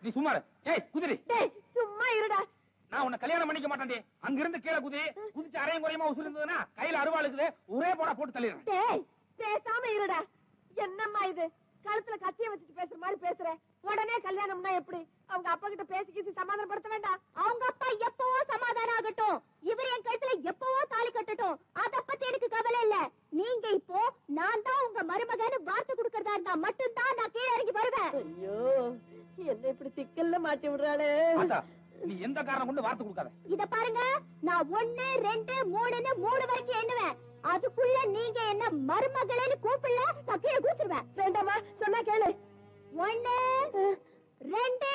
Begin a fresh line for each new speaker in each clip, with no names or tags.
நீ சும்மா ஏய் குதிரி
சும்மா இருடா.
நான் உன்னை கல்யாணம் பண்ணிக்க மாட்டேன். அங்க இருந்து கீழே குதிச்சு அரையும் குறையமா உசுருந்ததுன்னா கையில அருவாளுக்குது ஒரே போடா போட்டு தள்ளிடுறேன்.
பேசாம இருடா. என்னம்மா இது கழுத்துல கத்திய வச்சுட்டு பேசுற மாதிரி பேசுற. உடனே கல்யாணம்னா எப்படி? அவங்க அப்பா கிட்ட பேசி சமாதானப்படுத்த வேண்டாம். அவங்க அப்பா எப்பவோ சமாதானம் ஆகட்டும், இவர் என் கழுத்துல எப்பவோ தாலி கட்டட்டும், அத பத்தி எனக்கு கவலை இல்ல. நீங்க இப்போ நான் தான் உங்க மருமகன்னு வார்த்தை கொடுக்கறதா இருந்தா மட்டும்தான் நான் கீழே இறங்கி வருவேன். ஐயோ என்ன இப்படி சிக்கல்ல மாட்டி விடுறாளே.
நீ எந்த காரணம் கொண்டு வார்த்தை கொடுக்காத.
இத பாருங்க, நான் 1 2 3ன்னு 3 வரைக்கும் எண்ணுவேன். அதுக்குள்ள நீங்க என்ன மருமகளேன்னு கூப்பிடல, நான் கீழே குதிச்சிருவேன். வேண்டாமா சொன்னா கேளு. 1 2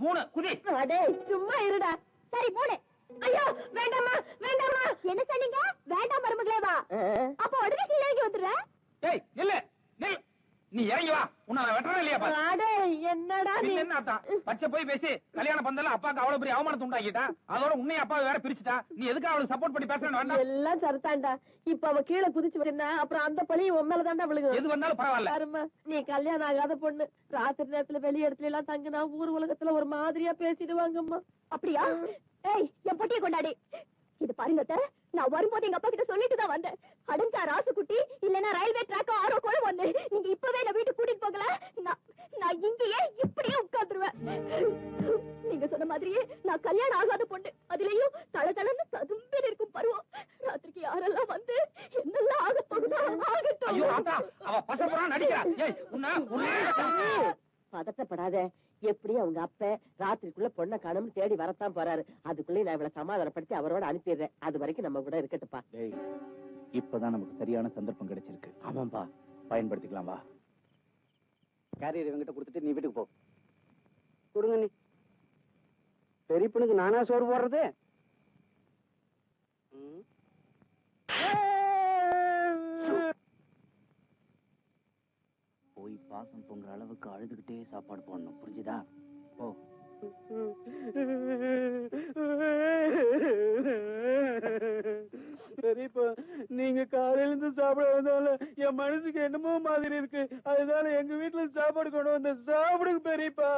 3 குதி.
அடே சும்மா இருடா. சரி 3. ஐயோ வேண்டாமா வேண்டாமா. என்ன சொன்னீங்க? வேண்டாம் மருமகளே வா. அப்ப உடனே கீழே இறங்கி வந்துடுற.
ஏய் நில்ல நில். நீ இறங்கி வா. உன்னை வெட்டறே இல்லையா பாரு.
அடே என்னடா நீ
என்ன ஆட்டா? பச்சை போய் பேசி கல்யாணம் பண்ணல அப்பாக்கு அவ்வளவு பெரிய அவமானத்தை உண்டாக்கிட்டா. அதோட உன்னை அப்பா வேற பிரிச்சுட்டா. நீ எதுக்கு அவளுக்கு சப்போர்ட் பண்ணி பேசுறேன்னு வேண்டாம்.
எல்லாம் சரிதான்டா. இப்ப அவ கீழே குதிச்சு வரேன்னா அப்புறம் அந்த பழி உன் மேல தான்டா விழுகும்.
எது வந்தாலும் பரவாயில்ல.
பாருமா, நீ கல்யாணம் ஆகாத பொண்ணு. ராத்திரி நேரத்துல வெளி இடத்துல எல்லாம் தங்கினா ஊர் உலகத்துல ஒரு மாதிரியா பேசிடுவாங்கம்மா. அப்படியா? ஏய் என் பொட்டியை கொண்டாடி. இது பாருங்க, நான் வரும்போது எங்க அப்பா கிட்ட சொல்லிட்டு தான் வந்தேன். அடைஞ்சா ராசுக்குட்டி இல்லன்னா ரயில்வே ட்ராக் ஆரோ கூட ஒண்ணு. நீங்க இப்பவே என்ன வீட்டுக்கு கூட்டிட்டு போகல, நான் இங்கேயே இப்படியே உட்கார்ந்துருவேன். நீங்க சொன்ன மாதிரியே நான் கல்யாணம் ஆகாத பொண்ணு. அதுலயும் தளதளன்னு ததும்பி இருக்கும் பருவம். ராத்திரிக்கு யாரெல்லாம் வந்து என்னெல்லாம் ஆக போகுதோ ஆகட்டும்.
ஐயோ ஆத்தா, அவ பசப்புறா நடிக்கிறா. ஏய்
பதட்டப்படாத. எப்படி அவங்க அப்ப ராத்திரிக்குள்ள பொண்ணை காணும்னு தேடி வரத்தான் போறாரு. அதுக்குள்ளே நான் இவளை சமாதானப்படுத்தி அவரோட அனுப்பிடுறேன். அது வரைக்கும் நம்ம கூட இருக்கட்டுப்பா.
இப்பதான் நமக்கு சரியான சந்தர்ப்பம் கிடைச்சிருக்கு.
ஆமாம்பா,
பயன்படுத்திக்கலாம். வா,
கேரியர் இவங்கிட்ட கொடுத்துட்டு நீ வீட்டுக்கு போ. கொடுங்க. நீ பெரிய பொண்ணுக்கு நானா சோறு போடுறது?
போய் பாசம் பொங்குற அளவுக்கு அழுதுகிட்டே சாப்பாடு போடணும். புரிஞ்சுதா? ஓ
பெரியப்பா, நீங்க காலையில இருந்து சாப்பிடாததால என் மனசுக்கு என்னமோ மாதிரி இருக்கு. அதனால எங்க வீட்டுல சாப்பாடு கொண்டு வந்த சாப்பிடுங்க பெரியப்பா.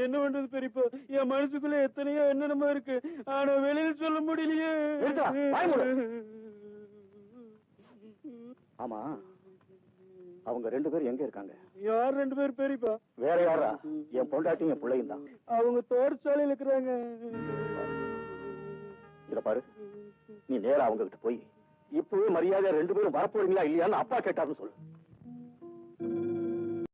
என்ன பண்றது பெரியப்பா? என் மனசுக்குள்ள எத்தனையோ என்னென்னமோ இருக்கு. ஆனா வெளியில சொல்ல முடியலையே.
ஆமா, அவங்க 2 பேரும் எங்க இருக்காங்க?
யார் 2 பேர் பெரியப்பா?
வேற யாரா? என் பொண்டாட்டியும் என் பிள்ளையும் தான்.
அவங்க தோட்டச்சாலையில இருக்கிறாங்க.
இத பாரு, நீ நேரா அவங்க கிட்ட போய் இப்பவே மரியாதை 2 பேரும் வரப்போறீங்களா இல்லையான்னு அப்பா கேட்டாருன்னு சொல்லு.